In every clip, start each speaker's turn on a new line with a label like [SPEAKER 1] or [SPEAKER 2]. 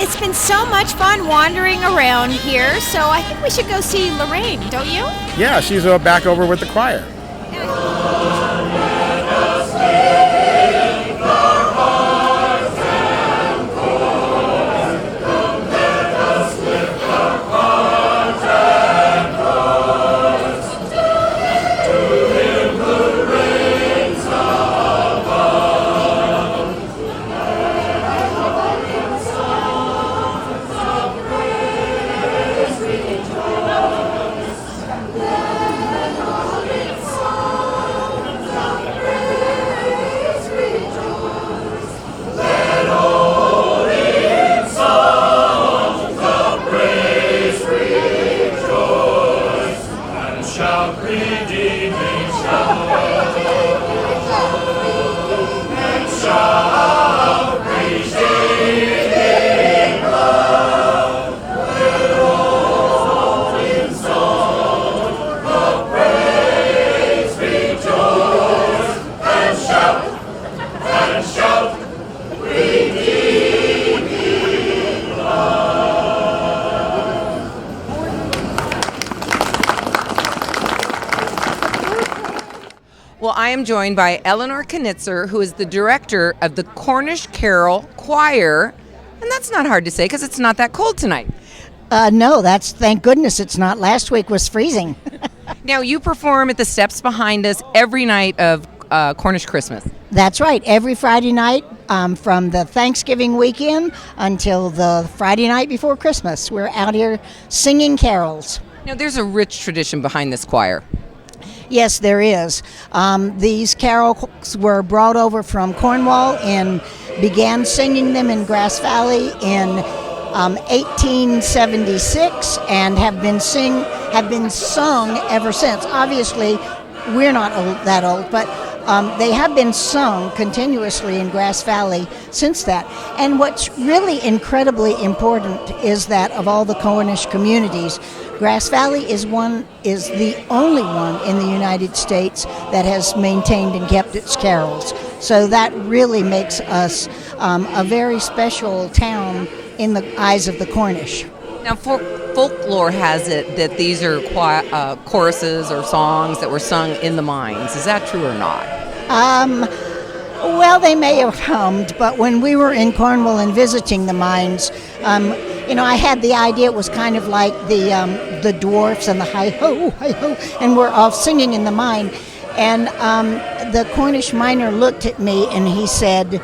[SPEAKER 1] it's been so much fun wandering around here, so I think we should go see Lorraine, don't you?
[SPEAKER 2] Yeah, she's back over with the choir.
[SPEAKER 3] Well, I am joined by Eleanor Knitzer, who is the director of the Cornish Carol Choir. And that's not hard to say because it's not that cold tonight.
[SPEAKER 4] No, thank goodness it's not. Last week was freezing.
[SPEAKER 3] Now, you perform at the steps behind us every night of Cornish Christmas.
[SPEAKER 4] That's right. Every Friday night from the Thanksgiving weekend until the Friday night before Christmas. We're out here singing carols.
[SPEAKER 3] Now, there's a rich tradition behind this choir.
[SPEAKER 4] Yes, there is. These carols were brought over from Cornwall and began singing them in Grass Valley in 1876 and have been sung ever since. Obviously, we're not that old, but they have been sung continuously in Grass Valley since that. And what's really incredibly important is that of all the Cornish communities, Grass Valley is the only one in the United States that has maintained and kept its carols. So that really makes us a very special town in the eyes of the Cornish.
[SPEAKER 3] Now, folklore has it that these are choruses or songs that were sung in the mines. Is that true or not?
[SPEAKER 4] Well, they may have hummed, but when we were in Cornwall and visiting the mines, I had the idea it was kind of like the dwarfs and the hi-ho, hi-ho, and we're all singing in the mine. And the Cornish miner looked at me and he said,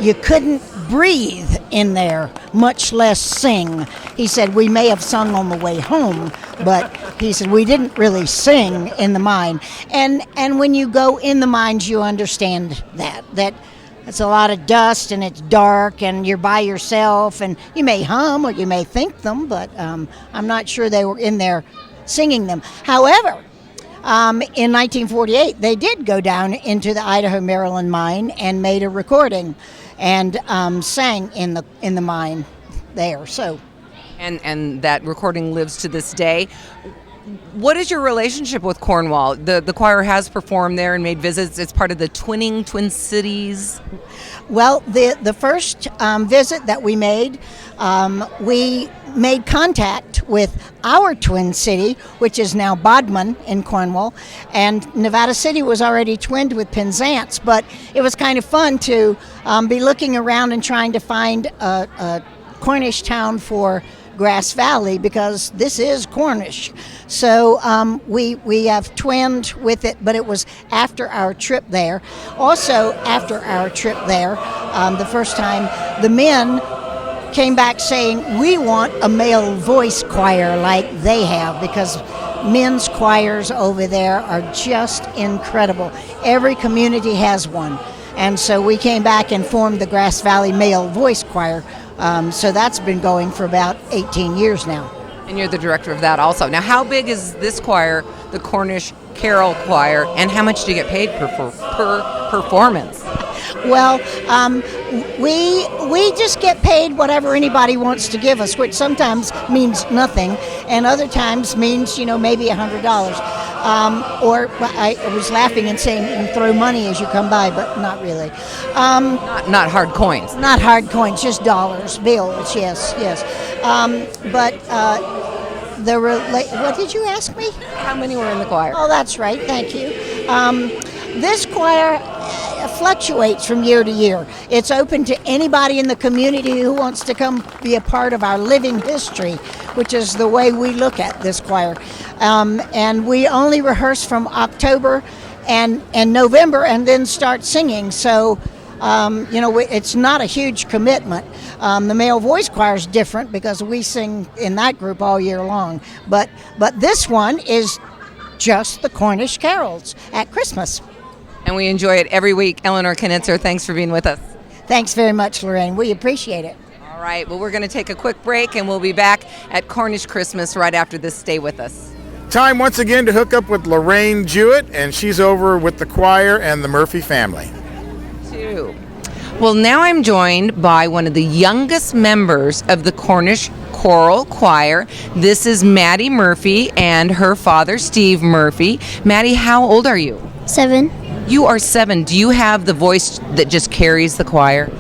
[SPEAKER 4] "You couldn't breathe in there, much less sing." He said, "We may have sung on the way home, but," he said, "we didn't really sing in the mine." And when you go in the mines, you understand that it's a lot of dust and it's dark and you're by yourself and you may hum or you may think them, but I'm not sure they were in there singing them. However, in 1948, they did go down into the Idaho-Maryland mine and made a recording and sang in the mine there. So,
[SPEAKER 3] and that recording lives to this day. What is your relationship with Cornwall? The choir has performed there and made visits. It's part of the Twin Cities.
[SPEAKER 4] Well, the first visit that we made contact with our twin city, which is now Bodmin in Cornwall, and Nevada City was already twinned with Penzance, but it was kind of fun to be looking around and trying to find a Cornish town for Grass Valley, because this is Cornish. So we have twinned with it, but it was after our trip there. Also, after our trip there, the first time, the men came back saying, "We want a male voice choir like they have," because men's choirs over there are just incredible. Every community has one. And so we came back and formed the Grass Valley Male Voice Choir. So that's been going for about 18 years now.
[SPEAKER 3] And you're the director of that also. Now, how big is this choir, the Cornish Carol Choir, and how much do you get paid per performance?
[SPEAKER 4] Well, we just get paid whatever anybody wants to give us, which sometimes means nothing, and other times means, maybe $100. Or I was laughing and saying, you can throw money as you come by, but not really.
[SPEAKER 3] Not hard coins.
[SPEAKER 4] Not hard coins, just dollars, bills, yes. But what did you ask me?
[SPEAKER 3] How many were in the choir?
[SPEAKER 4] Oh, that's right, thank you. This choir fluctuates from year to year. It's open to anybody in the community who wants to come be a part of our living history, which is the way we look at this choir. And we only rehearse from October and November and then start singing. So, it's not a huge commitment. The male voice choir is different because we sing in that group all year long. But this one is just the Cornish carols at Christmas.
[SPEAKER 3] And we enjoy it every week. Eleanor Knitzer, thanks for being with us.
[SPEAKER 4] Thanks very much, Lorraine. We appreciate it.
[SPEAKER 3] All right, well, we're going to take a quick break, and we'll be back at Cornish Christmas right after this. Stay with us.
[SPEAKER 2] Time once again to hook up with Lorraine Jewett, and she's over with the choir and the Murphy family.
[SPEAKER 3] Well, now I'm joined by one of the youngest members of the Cornish Choral Choir. This is Maddie Murphy and her father, Steve Murphy. Maddie, how old are you?
[SPEAKER 5] 7.
[SPEAKER 3] You are 7. Do you have the voice that just carries the choir?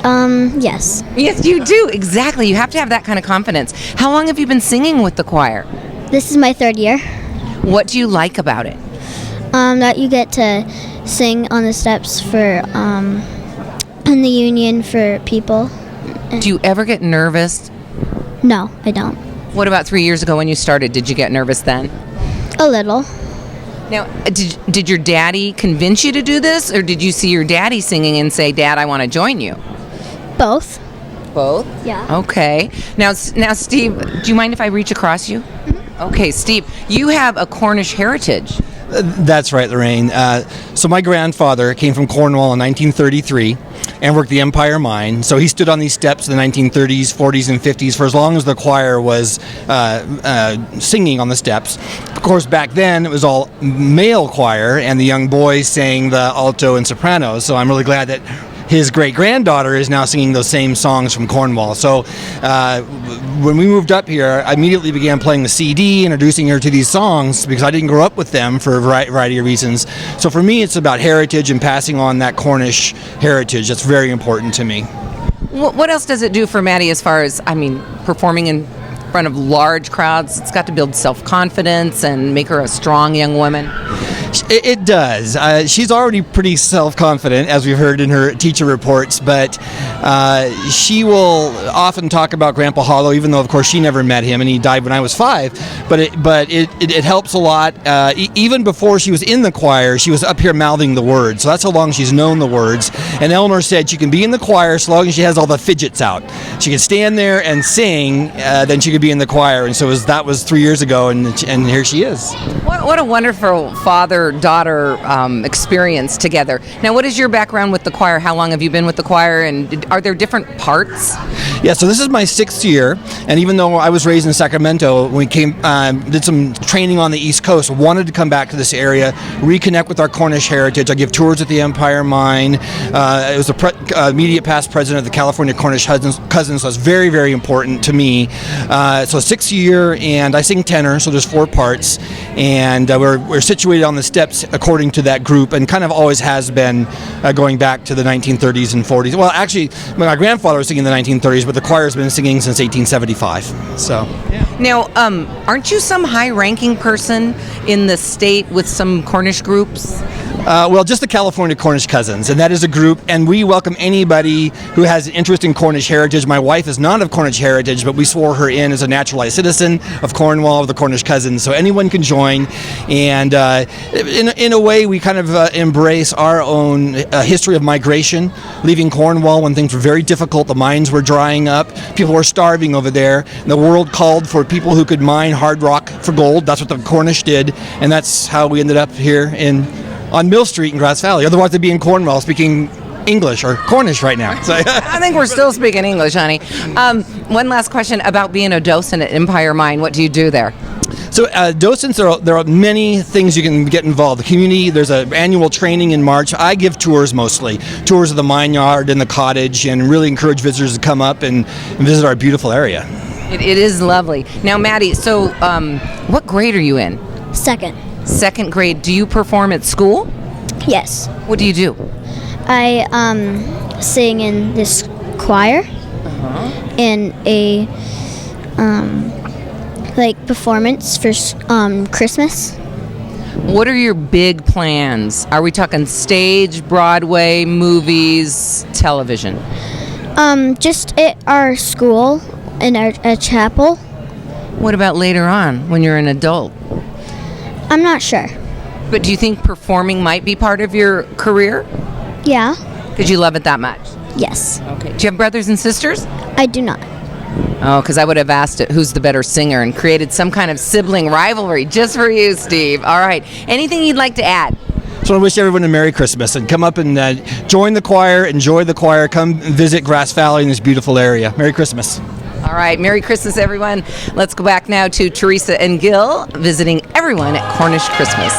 [SPEAKER 5] Yes.
[SPEAKER 3] Yes, you do. Exactly. You have to have that kind of confidence. How long have you been singing with the choir?
[SPEAKER 5] This is my 3rd year.
[SPEAKER 3] What do you like about it?
[SPEAKER 5] That you get to sing on the steps for in the union for people.
[SPEAKER 3] Do you ever get nervous?
[SPEAKER 5] No, I don't.
[SPEAKER 3] What about 3 years ago when you started? Did you get nervous then?
[SPEAKER 5] A little.
[SPEAKER 3] Now, did your daddy convince you to do this, or did you see your daddy singing and say, Dad, I want to join you?
[SPEAKER 5] Both.
[SPEAKER 3] Both?
[SPEAKER 5] Yeah.
[SPEAKER 3] Okay. Now, Steve, do you mind if I reach across you? Mm-hmm. Okay, Steve, you have a Cornish heritage.
[SPEAKER 6] That's right, Lorraine. So my grandfather came from Cornwall in 1933 and worked the Empire Mine. So he stood on these steps in the 1930s, 40s, and 50s for as long as the choir was singing on the steps. Of course, back then it was all male choir, and the young boys sang the alto and soprano. So I'm really glad that his great-granddaughter is now singing those same songs from Cornwall. So when we moved up here, I immediately began playing the CD, introducing her to these songs, because I didn't grow up with them for a variety of reasons. So for me, it's about heritage and passing on that Cornish heritage. That's very important to me.
[SPEAKER 3] What else does it do for Maddie as far as, performing in front of large crowds? It's got to build self-confidence and make her a strong young woman.
[SPEAKER 6] It does. She's already pretty self-confident, as we've heard in her teacher reports, but she will often talk about Grandpa Hollow, even though, of course, she never met him, and he died when I was 5. But it helps a lot. Even before she was in the choir, she was up here mouthing the words, so that's how long she's known the words. And Eleanor said she can be in the choir so long as she has all the fidgets out. She can stand there and sing, then she could be in the choir. And so that was 3 years ago, and here she is.
[SPEAKER 3] What a wonderful father-daughter experience together. Now, what is your background with the choir? How long have you been with the choir, and are there different parts?
[SPEAKER 6] Yeah, so this is my 6th year, and even though I was raised in Sacramento, we did some training on the East Coast, wanted to come back to this area, reconnect with our Cornish heritage. I give tours at the Empire Mine. I was the immediate past president of the California Cornish Cousins, so it's very, very important to me. So 6th year, and I sing tenor, so there's 4 parts, and we're situated on the steps according to that group, and kind of always has been going back to the 1930s and 40s. Well, actually, my grandfather was singing in the 1930s, but the choir's been singing since 1875. So, yeah.
[SPEAKER 3] Now, aren't you some high-ranking person in the state with some Cornish groups?
[SPEAKER 6] Well, just the California Cornish Cousins, and that is a group, and we welcome anybody who has an interest in Cornish heritage. My wife is not of Cornish heritage, but we swore her in as a naturalized citizen of Cornwall, of the Cornish Cousins, so anyone can join. And in a way, we kind of embrace our own history of migration, leaving Cornwall when things were very difficult. The mines were drying up. People were starving over there. And the world called for people who could mine hard rock for gold. That's what the Cornish did, and that's how we ended up here on Mill Street in Grass Valley. Otherwise, they'd be in Cornwall speaking English or Cornish right now. So,
[SPEAKER 3] I think we're still speaking English, honey. One last question about being a docent at Empire Mine. What do you do there?
[SPEAKER 6] So docents, there are many things you can get involved. The community, there's an annual training in March. I give tours mostly, tours of the mine yard and the cottage, and really encourage visitors to come up and visit our beautiful area.
[SPEAKER 3] It is lovely. Now, Maddie, so what grade are you in?
[SPEAKER 5] 2nd.
[SPEAKER 3] Second grade. Do you perform at school?
[SPEAKER 5] Yes.
[SPEAKER 3] What do you do?
[SPEAKER 5] I sing in this choir in a like performance for Christmas.
[SPEAKER 3] What are your big plans? Are we talking stage, Broadway, movies, television?
[SPEAKER 5] Just at our school in our chapel.
[SPEAKER 3] What about later on when you're an adult?
[SPEAKER 5] I'm not sure.
[SPEAKER 3] But do you think performing might be part of your career?
[SPEAKER 5] Yeah.
[SPEAKER 3] Because you love it that much?
[SPEAKER 5] Yes.
[SPEAKER 3] Okay. Do you have brothers and sisters?
[SPEAKER 5] I do not.
[SPEAKER 3] Oh, because I would have asked it, who's the better singer and created some kind of sibling rivalry just for you, Steve. All right. Anything you'd like to add?
[SPEAKER 6] So I wish everyone a Merry Christmas and come up and join the choir, enjoy the choir, come visit Grass Valley in this beautiful area. Merry Christmas.
[SPEAKER 3] All right. Merry Christmas, everyone. Let's go back now to Teresa and Gil visiting everyone at Cornish Christmas.